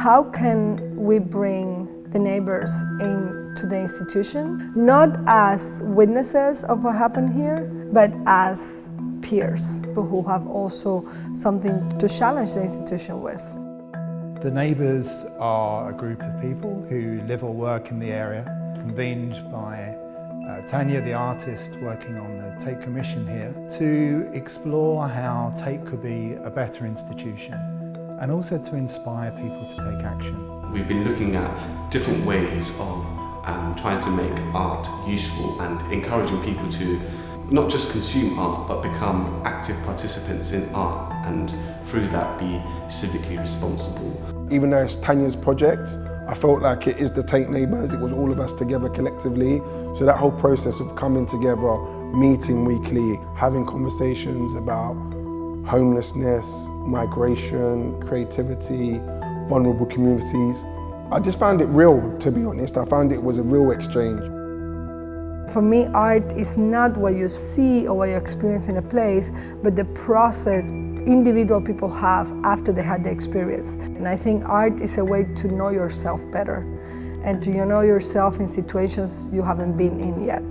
how can we bring the neighbors into the institution, not as witnesses of what happened here, but as peers who have also something to challenge the institution with. The Neighbours are a group of people who live or work in the area, convened by Tania, the artist working on the Tate Commission here, to explore how Tate could be a better institution and also to inspire people to take action. We've been looking at different ways of trying to make art useful and encouraging people to not just consume art but become active participants in art and through that be civically responsible. Even though it's Tania's project, I felt like it is the Tate Neighbours, it was all of us together collectively. So that whole process of coming together, meeting weekly, having conversations about homelessness, migration, creativity, vulnerable communities. I just found it real, to be honest. I found it was a real exchange. For me, art is not what you see or what you experience in a place, but the process individual people have after they had the experience. And I think art is a way to know yourself better and to know yourself in situations you haven't been in yet.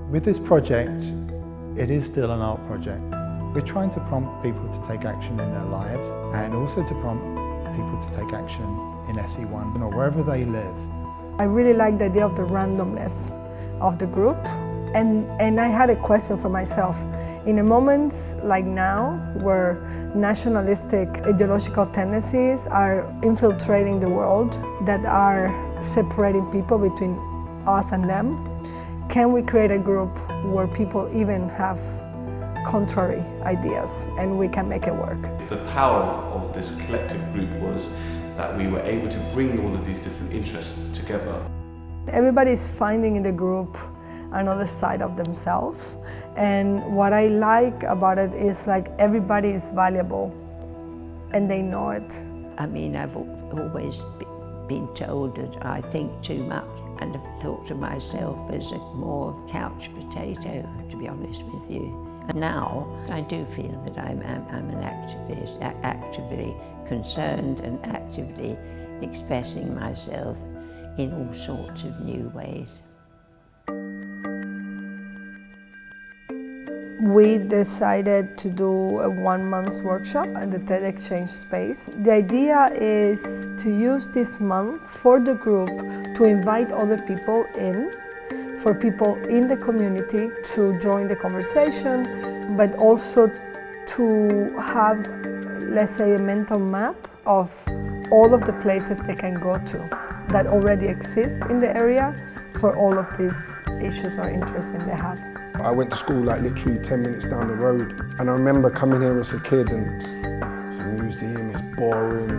With this project, it is still an art project. We're trying to prompt people to take action in their lives and also to prompt people to take action in SE1 or wherever they live. I really like the idea of the randomness of the group. And I had a question for myself. In a moment like now, where nationalistic ideological tendencies are infiltrating the world, that are separating people between us and them, can we create a group where people even have contrary ideas and we can make it work? The power of this collective group was that we were able to bring all of these different interests together. Everybody is finding in the group another side of themselves, and what I like about it is like everybody is valuable and they know it. I mean, I've always been told that I think too much and I've thought of myself as a more couch potato, to be honest with you. And now I do feel that I'm an activist, actively concerned and actively expressing myself in all sorts of new ways. We decided to do a 1 month workshop at the TED Exchange space. The idea is to use this month for the group to invite other people in, for people in the community to join the conversation, but also to have, let's say, a mental map of all of the places they can go to that already exist in the area for all of these issues or interests that they have. I went to school like literally 10 minutes down the road, and I remember coming here as a kid and it's a museum, it's boring,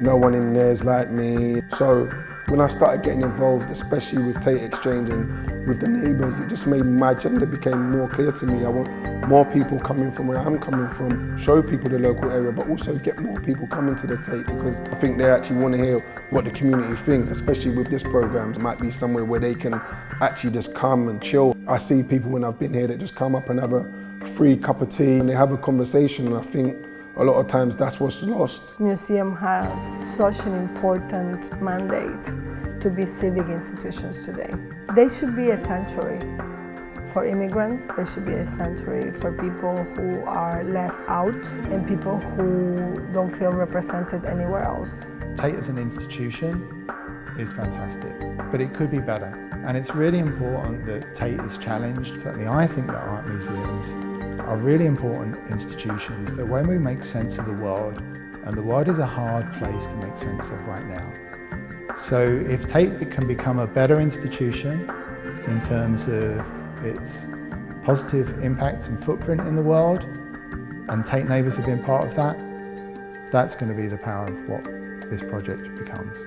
no one in there is like me. So when I started getting involved, especially with Tate Exchange and with the Neighbours, it just made my agenda became more clear to me. I want more people coming from where I'm coming from, show people the local area, but also get more people coming to the Tate, because I think they actually want to hear what the community think, especially with this programme. It might be somewhere where they can actually just come and chill. I see people when I've been here that just come up and have a free cup of tea and they have a conversation, and I think a lot of times that's what's lost. Museum has such an important mandate to be civic institutions today. They should be a sanctuary for immigrants, they should be a sanctuary for people who are left out and people who don't feel represented anywhere else. Tate as an institution is fantastic, but it could be better. And it's really important that Tate is challenged. Certainly I think that art museums are really important institutions, that when we make sense of the world, and the world is a hard place to make sense of right now. So if Tate can become a better institution in terms of its positive impact and footprint in the world, and Tate Neighbours have been part of that, that's going to be the power of what this project becomes.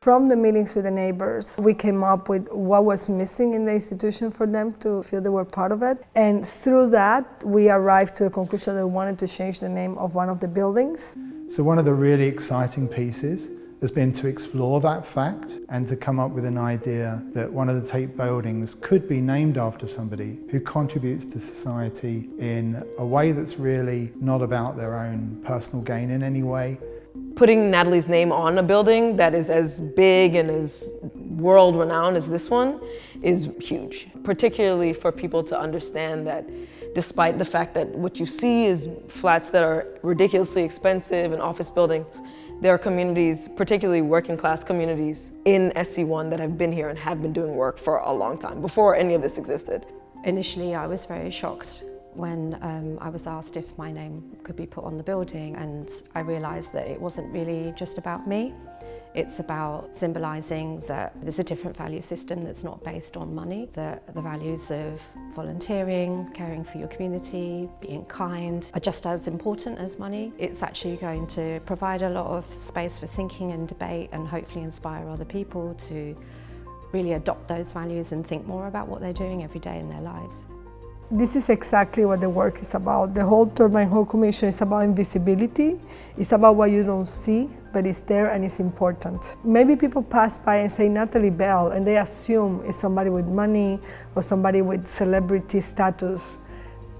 From the meetings with the neighbors, we came up with what was missing in the institution for them to feel they were part of it. And through that, we arrived to the conclusion that we wanted to change the name of one of the buildings. So one of the really exciting pieces has been to explore that fact and to come up with an idea that one of the Tate buildings could be named after somebody who contributes to society in a way that's really not about their own personal gain in any way, Putting Natalie's name on a building that is as big and as world-renowned as this one is huge, particularly for people to understand that despite the fact that what you see is flats that are ridiculously expensive and office buildings, there are communities, particularly working class communities in SC1 that have been here and have been doing work for a long time, before any of this existed. Initially, I was very shocked when I was asked if my name could be put on the building, and I realised that it wasn't really just about me. It's about symbolising that there's a different value system that's not based on money, that the values of volunteering, caring for your community, being kind are just as important as money. It's actually going to provide a lot of space for thinking and debate and hopefully inspire other people to really adopt those values and think more about what they're doing every day in their lives. This is exactly what the work is about. The whole Turbine Hall Commission is about invisibility. It's about what you don't see, but it's there and it's important. Maybe people pass by and say Natalie Bell and they assume it's somebody with money or somebody with celebrity status.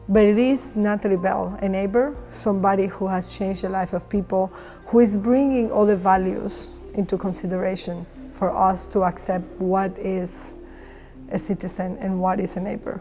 But it is Natalie Bell, a neighbor, somebody who has changed the life of people, who is bringing all the values into consideration for us to accept what is a citizen and what is a neighbor.